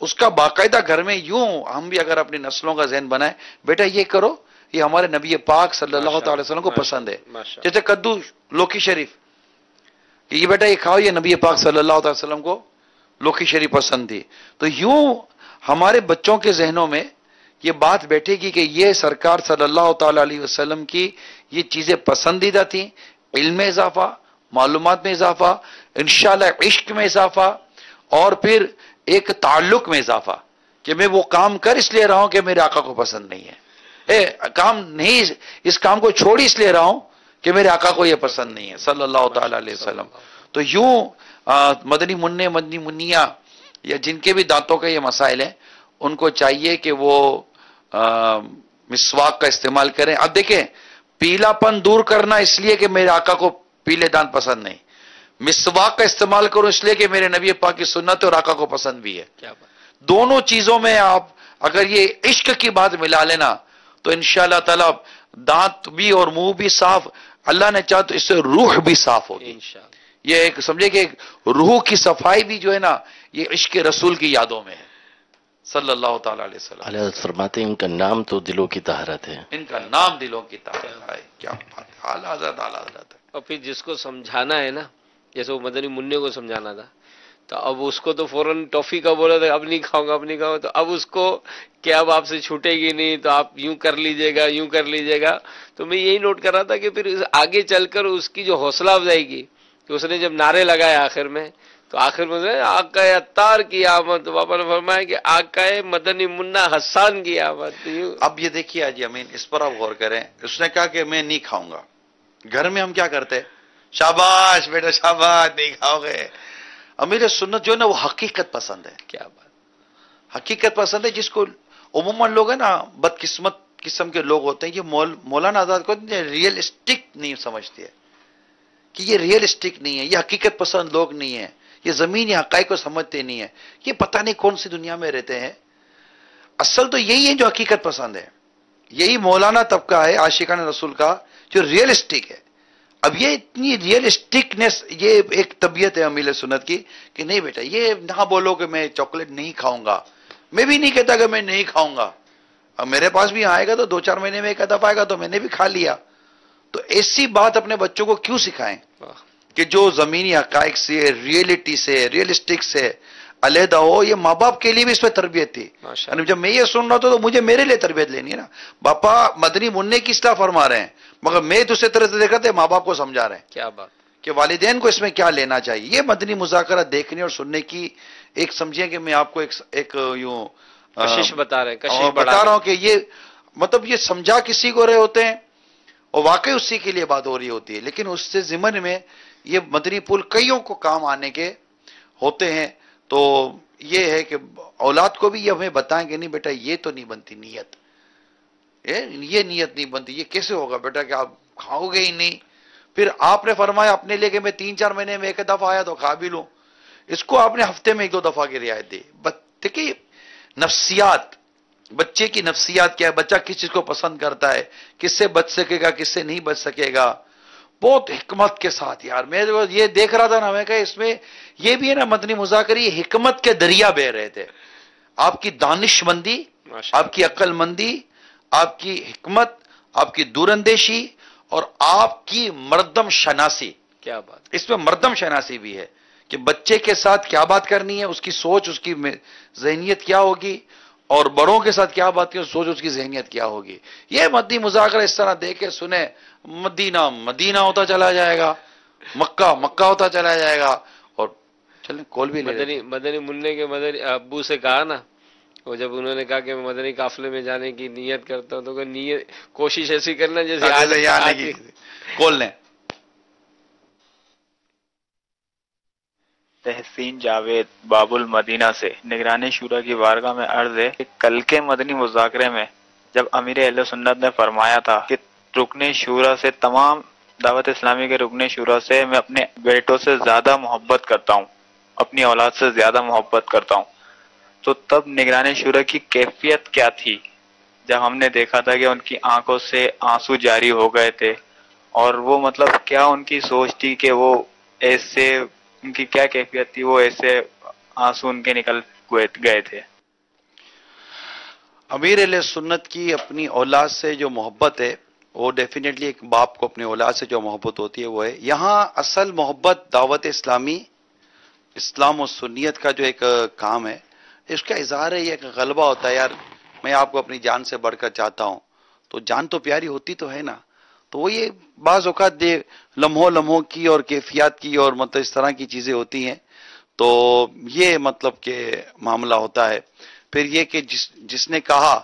Speaker 1: اس کا باقاعدہ گھر میں یوں ہم بھی اگر اپنی نسلوں کا ذہن بنائیں، بیٹا یہ کرو، یہ ہمارے نبی پاک صلی اللہ تعالی وسلم کو پسند ہے. جیسے کدو لوکی شریف، کہ یہ بیٹا یہ کھاؤ، یہ نبی پاک صلی اللہ تعالی وسلم کو لوکی شریف پسند تھی. تو یوں ہمارے بچوں کے ذہنوں میں یہ بات بیٹھے گی کہ یہ سرکار صلی اللہ تعالی علیہ وسلم کی یہ چیزیں پسندیدہ تھیں. علم میں اضافہ، معلومات میں اضافہ، انشاءاللہ عشق میں اضافہ، اور پھر ایک تعلق میں اضافہ کہ میں وہ کام کر اس لیے رہا ہوں کہ میرے آقا کو پسند نہیں ہے، کام نہیں، اس کام کو چھوڑ اس لیے رہا ہوں کہ میرے آقا کو یہ پسند نہیں ہے صلی اللہ تعالی علیہ وسلم. تو یوں مدنی منع مدنی منیا یا جن کے بھی دانتوں کے یہ مسائل ہیں ان کو چاہیے کہ وہ مسواک کا استعمال کریں. اب دیکھیں پیلا پن دور کرنا اس لیے کہ میرے آقا کو پیلے دانت پسند نہیں، مسواک کا استعمال کرو اس لیے کہ میرے نبی پاک کی سنت اور آقا کو پسند بھی ہے. دونوں چیزوں میں آپ اگر یہ عشق کی بات ملا لینا تو انشاءاللہ تعالی دانت بھی اور منہ بھی صاف، اللہ نے چاہا تو اس سے روح بھی صاف ہوگی. یہ ایک سمجھے کہ ایک روح کی صفائی بھی جو ہے نا یہ عشق رسول کی یادوں میں ہے صلی اللہ تعالی علیہ وسلم.
Speaker 2: حضرت فرماتے ہیں ان کا نام تو دلوں کی طہارت ہے،
Speaker 1: ان کا نام دلوں کی طہارت ہے. کیا بات ہے، اعلیٰ حضرت اعلیٰ حضرت ہے.
Speaker 3: اور پھر جس کو سمجھانا ہے نا، جیسے وہ مدنی منع کو سمجھانا تھا تو اب اس کو تو فوراً ٹافی کا بولا تھا، اب نہیں کھاؤں گا اب نہیں کھاؤں گا، تو اب اس کو کہ اب آپ سے چھوٹے گی نہیں تو آپ یوں کر لیجئے گا یوں کر لیجئے گا. تو میں یہی نوٹ کر رہا تھا کہ پھر آگے چل کر اس کی جو حوصلہ افزائی کی کہ اس نے جب نعرے لگائے آخر میں، تو آخر میں آقا اتار کی آمد، تو پاپا نے فرمایا کہ آقا مدنی منع حسان کی آمد.
Speaker 1: اب یہ دیکھیے حاجی امین، اس پر آپ غور کریں. اس نے کہا کہ میں نہیں کھاؤں گا. گھر میں ہم کیا کرتے، شاباش بیٹا شاباش نہیں کھاؤ گے. امیر سنت جو ہے نا وہ حقیقت پسند ہے.
Speaker 3: کیا بات،
Speaker 1: حقیقت پسند ہے. جس کو عموماً لوگ ہیں نا بدقسمت قسم کے لوگ ہوتے ہیں، یہ مولانا آزاد کو ریئلسٹک نہیں سمجھتے ہے کہ یہ ریئلسٹک نہیں ہے، یہ حقیقت پسند لوگ نہیں ہیں، یہ زمینی حقائق کو سمجھتے نہیں ہیں، یہ پتہ نہیں کون سی دنیا میں رہتے ہیں. اصل تو یہی ہے جو حقیقت پسند ہے، یہی مولانا طبقہ ہے عاشقان رسول کا جو ریئلسٹک ہے. اب یہ اتنی ریئلسٹکنس، یہ ایک طبیعت ہے امیل سنت کی کہ نہیں بیٹا یہ نہ بولو کہ میں چاکلیٹ نہیں کھاؤں گا، میں بھی نہیں کہتا کہ میں نہیں کھاؤں گا. اب میرے پاس بھی آئے گا تو 2-4 مہینے میں ایک دفعہ آئے گا تو میں نے بھی کھا لیا. تو ایسی بات اپنے بچوں کو کیوں سکھائیں کہ جو زمینی حقائق سے، ریئلٹی سے، ریئلسٹک سے علیحدہ ہو. یہ ماں باپ کے لیے بھی اس میں تربیت تھی. یعنی جب میں یہ سن رہا تھا تو مجھے میرے لیے تربیت لینی ہے نا. باپا مدنی منع کی اصلاح فرما رہے ہیں مگر میں دوسرے طرح سے دیکھ رہا تھا ماں باپ کو سمجھا رہے ہیں.
Speaker 3: کیا بات
Speaker 1: کہ والدین کو اس میں کیا لینا چاہیے. یہ مدنی مذاکرہ دیکھنے اور سننے کی ایک سمجھیں کہ میں آپ کو ایک یوں
Speaker 3: کشش بتا رہے ہیں،
Speaker 1: بتا رہا ہوں کہ یہ مطلب یہ سمجھا کسی کو رہے ہوتے ہیں اور واقعی اسی کے لیے بات ہو رہی ہوتی ہے، لیکن اس سے ضمن میں یہ مدنی پل کئیوں کو کام آنے کے ہوتے ہیں. تو یہ ہے کہ اولاد کو بھی یہ ہمیں بتائیں کہ نہیں بیٹا یہ تو نہیں بنتی نیت، یہ نیت نہیں بنتی. یہ کیسے ہوگا بیٹا کہ آپ کھاؤ گے ہی نہیں. پھر آپ نے فرمایا اپنے لے کہ میں 3-4 مہینے میں ایک دفعہ آیا تو کھا بھی لوں. اس کو آپ نے ہفتے میں 1-2 دفعہ کی رعایت دی. دیکھیے نفسیات، بچے کی نفسیات کیا ہے، بچہ کس چیز کو پسند کرتا ہے، کس سے بچ سکے گا، کس سے نہیں بچ سکے گا. بہت حکمت کے ساتھ یار میں یہ دیکھ رہا تھا نا، میں کہ اس میں یہ بھی ہے نا مدنی مذاکرے یہ حکمت کے دریا بہ رہے تھے. آپ کی دانش مندی، آپ کی عقل مندی، آپ کی حکمت، آپ کی دور اندیشی اور آپ کی مردم شناسی.
Speaker 3: کیا بات،
Speaker 1: اس میں مردم شناسی بھی ہے کہ بچے کے ساتھ کیا بات کرنی ہے، اس کی سوچ، اس کی ذہنیت کیا ہوگی اور بڑوں کے ساتھ کیا بات کی سوچ اس کی ذہنیت کیا ہوگی. یہ مدنی مذاکرہ اس طرح دیکھے سنے مدینہ مدینہ ہوتا چلا جائے گا، مکہ مکہ ہوتا چلا جائے گا. اور چلیں کال بھی لے لیتے ہیں.
Speaker 3: مدنی منع کے مدنی ابو سے کہا نا، وہ جب انہوں نے کہا کہ میں مدنی قافلے میں جانے کی نیت کرتا ہوں، تو کہ نیت کوشش ایسی کرنا جیسے
Speaker 1: یہاں نہیں کی کال لیں.
Speaker 6: تحسین جاوید باب المدینہ سے نگران شورا کی بارگاہ میں عرض ہے کہ کل کے مدنی مذاکرے میں جب امیر اہل سنت نے فرمایا تھا کہ رکن شورا سے، تمام دعوت اسلامی کے رکن شورا سے میں اپنے بیٹوں سے زیادہ محبت کرتا ہوں، اپنی اولاد سے زیادہ محبت کرتا ہوں، تو تب نگران شورا کی کیفیت کیا تھی جب ہم نے دیکھا تھا کہ ان کی آنکھوں سے آنسو جاری ہو گئے تھے، اور وہ مطلب کیا ان کی سوچ تھی کہ وہ ایسے، ان کی کیا کیفیت تھی، وہ ایسے آنسو ان کے نکل گئے تھے.
Speaker 1: امیر اہل سنت کی اپنی اولاد سے جو محبت ہے وہ ڈیفینیٹلی ایک باپ کو اپنی اولاد سے جو محبت ہوتی ہے وہ ہے. یہاں اصل محبت دعوت اسلامی، اسلام و سنیت کا جو ایک کام ہے، اس کا اظہار ہے. یہ ایک غلبہ ہوتا ہے، یار میں آپ کو اپنی جان سے بڑھ کر چاہتا ہوں، تو جان تو پیاری ہوتی تو ہے نا. تو وہ یہ بعض اوقات لمحوں کی اور کیفیات کی اور مطلب اس طرح کی چیزیں ہوتی ہیں. تو یہ مطلب کہ معاملہ ہوتا ہے. پھر یہ کہ جس نے کہا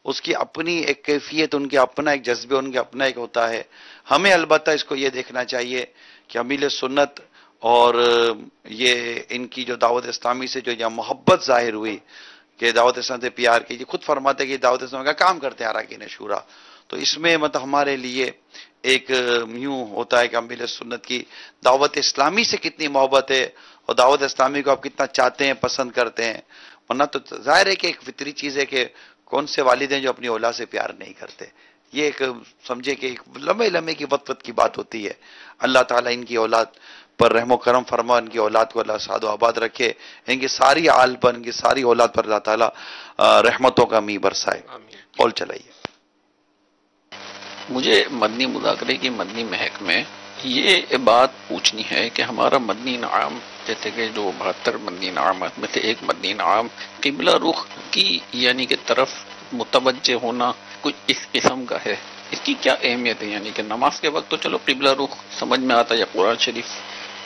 Speaker 1: اس کی اپنی ایک کیفیت، ان کے اپنا ایک جذبے، ان کے اپنا ایک ہوتا ہے. ہمیں البتہ اس کو یہ دیکھنا چاہیے کہ امیل سنت اور یہ ان کی جو دعوت اسلامی سے جو یہ محبت ظاہر ہوئی کہ دعوت اسلام سے پیار کی، خود فرماتے کہ دعوت اسلام کا کام کرتے ہیں اراکین شورا. تو اس میں مطلب ہمارے لیے ایک یوں ہوتا ہے کہ امیل سنت کی دعوت اسلامی سے کتنی محبت ہے اور دعوت اسلامی کو آپ کتنا چاہتے ہیں، پسند کرتے ہیں. ورنہ تو ظاہر ہے کہ ایک فطری چیز ہے کہ کون سے والد ہیں جو اپنی اولاد سے پیار نہیں کرتے. یہ ایک سمجھے کہ ایک لمحے کی وقت کی بات ہوتی ہے. اللہ تعالیٰ ان کی اولاد پر رحم و کرم فرما، ان کی اولاد کو اللہ سعد و آباد رکھے، ان کی ساری آل پر، ان کی ساری اولاد پر اللہ تعالیٰ رحمتوں کا می برسائے. کال چلائیے.
Speaker 7: مجھے مدنی مذاکرے کی مدنی مہک میں یہ بات پوچھنی ہے کہ ہمارا مدنی انعام، جیسے کہ جو 72 مدنی انعامات میں سے ایک مدنی انعام قبلہ رخ کی یعنی کہ طرف متوجہ ہونا کچھ اس قسم کا ہے. اس کی کیا اہمیت ہے؟ یعنی کہ نماز کے وقت تو چلو قبلہ رخ سمجھ میں آتا ہے، یا قرآن شریف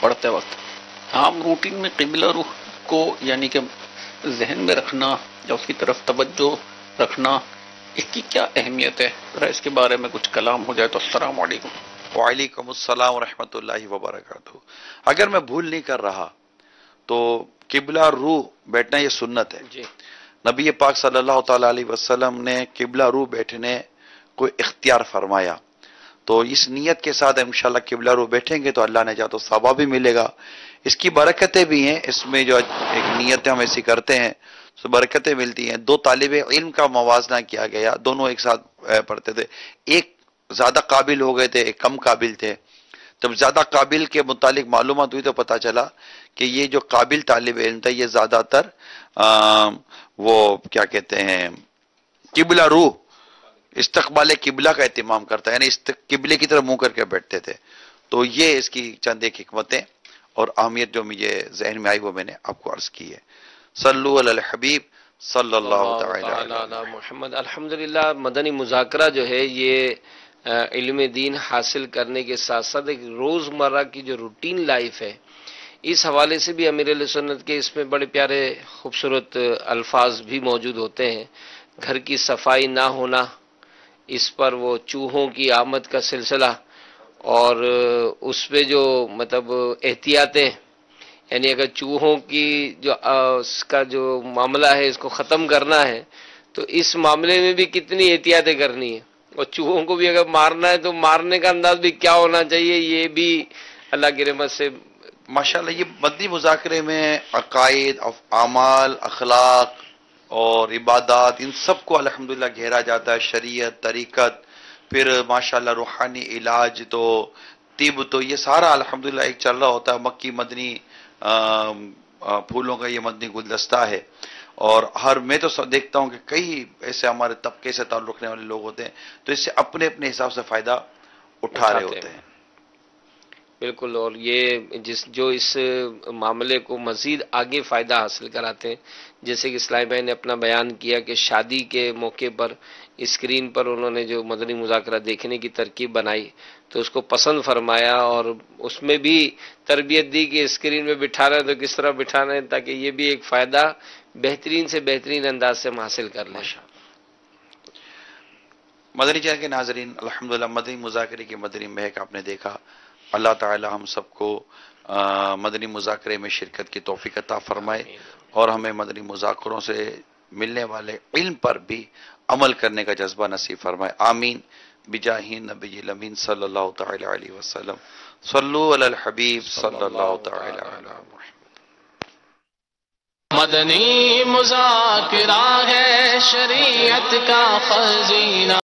Speaker 7: پڑھتے وقت عام روٹین میں قبلہ رخ کو یعنی کہ ذہن میں رکھنا یا اس کی طرف توجہ رکھنا، اس کی کیا اہمیت ہے؟ ذرا اس کے بارے میں کچھ کلام ہو جائے تو. السلام علیکم.
Speaker 1: وعلیکم السلام ورحمۃ اللہ وبرکاتہ. اگر میں بھول نہیں کر رہا تو قبلہ روح بیٹھنا یہ سنت ہے.
Speaker 3: جی.
Speaker 1: نبی پاک صلی اللہ تعالی علیہ وسلم نے قبلہ روح بیٹھنے کو اختیار فرمایا. تو اس نیت کے ساتھ انشاءاللہ قبلہ روح بیٹھیں گے تو اللہ نے چاہا تو ثواب بھی ملے گا. اس کی برکتیں بھی ہیں، اس میں جو ایک نیتیں ہم ایسی کرتے ہیں تو برکتیں ملتی ہیں. 2 طالب علم کا موازنہ کیا گیا، دونوں ایک ساتھ پڑھتے تھے. ایک زیادہ قابل ہو گئے تھے، ایک کم قابل تھے. جب زیادہ قابل کے متعلق معلومات ہوئی تو پتا چلا کہ یہ جو قابل طالب علم تھا یہ زیادہ تر وہ کیا کہتے ہیں قبلہ روح، استقبال قبلہ کا اہتمام کرتا ہے، یعنی قبلے کی طرف منہ کر کے بیٹھتے تھے. تو یہ اس کی چند ایک حکمتیں اور اہمیت جو مجھے ذہن میں آئی وہ میں نے آپ کو عرض کی ہے. صلو علی الحبیب صلی اللہ تعالی
Speaker 3: علی محمد. الحمدللہ مدنی مذاکرہ جو ہے یہ علم دین حاصل کرنے کے ساتھ ساتھ ایک روزمرہ کی جو روٹین لائف ہے، اس حوالے سے بھی امیر اہل سنت کے اس میں بڑے پیارے خوبصورت الفاظ بھی موجود ہوتے ہیں. گھر کی صفائی نہ ہونا، اس پر وہ چوہوں کی آمد کا سلسلہ، اور اس پہ جو مطلب احتیاطیں، یعنی اگر چوہوں کی جو اس کا جو معاملہ ہے اس کو ختم کرنا ہے تو اس معاملے میں بھی کتنی احتیاطیں کرنی ہے، اور چوہوں کو بھی اگر مارنا ہے تو مارنے کا انداز بھی کیا ہونا چاہیے، یہ بھی اللہ کی رحمت سے.
Speaker 1: ماشاءاللہ یہ مدنی مذاکرے میں عقائد، اعمال، اخلاق اور عبادات ان سب کو الحمدللہ گھیرا جاتا ہے. شریعت، طریقت، پھر ماشاءاللہ روحانی علاج، تو طب، تو یہ سارا الحمدللہ ایک چل رہا ہوتا ہے. مکی مدنی پھولوں کا یہ مدنی گلدستہ ہے. اور میں تو دیکھتا ہوں کہ کئی ایسے ہمارے طبقے سے تعلق رکھنے والے لوگ ہوتے ہیں تو اس سے اپنے اپنے حساب سے فائدہ اٹھا رہے ہوتے ہیں.
Speaker 3: بالکل. اور یہ جو اس معاملے کو مزید آگے فائدہ حاصل کراتے ہیں، جیسے کہ اسلامی بھائی نے اپنا بیان کیا کہ شادی کے موقع پر اسکرین پر انہوں نے جو مدنی مذاکرہ دیکھنے کی ترکیب بنائی تو اس کو پسند فرمایا، اور اس میں بھی تربیت دی کہ اسکرین میں بٹھانا ہے تو کس طرح بٹھانا ہے تاکہ یہ بھی ایک فائدہ بہترین سے بہترین انداز سے ہم حاصل کر لیں.
Speaker 1: مدنی چینل کے ناظرین، الحمدللہ مدنی مذاکرے کی مدنی مہک آپ نے دیکھا. اللہ تعالی ہم سب کو مدنی مذاکرے میں شرکت کی توفیق عطا فرمائے اور ہمیں مدنی مذاکروں سے ملنے والے علم پر بھی عمل کرنے کا جذبہ نصیب فرمائے. آمین بجاہ نبی الامین صلی اللہ تعالی علیہ وسلم. صلو علی الحبیب صلی اللہ تعالی علیہ وسلم.
Speaker 8: مدنی مذاکرہ ہے شریعت کا خزینہ.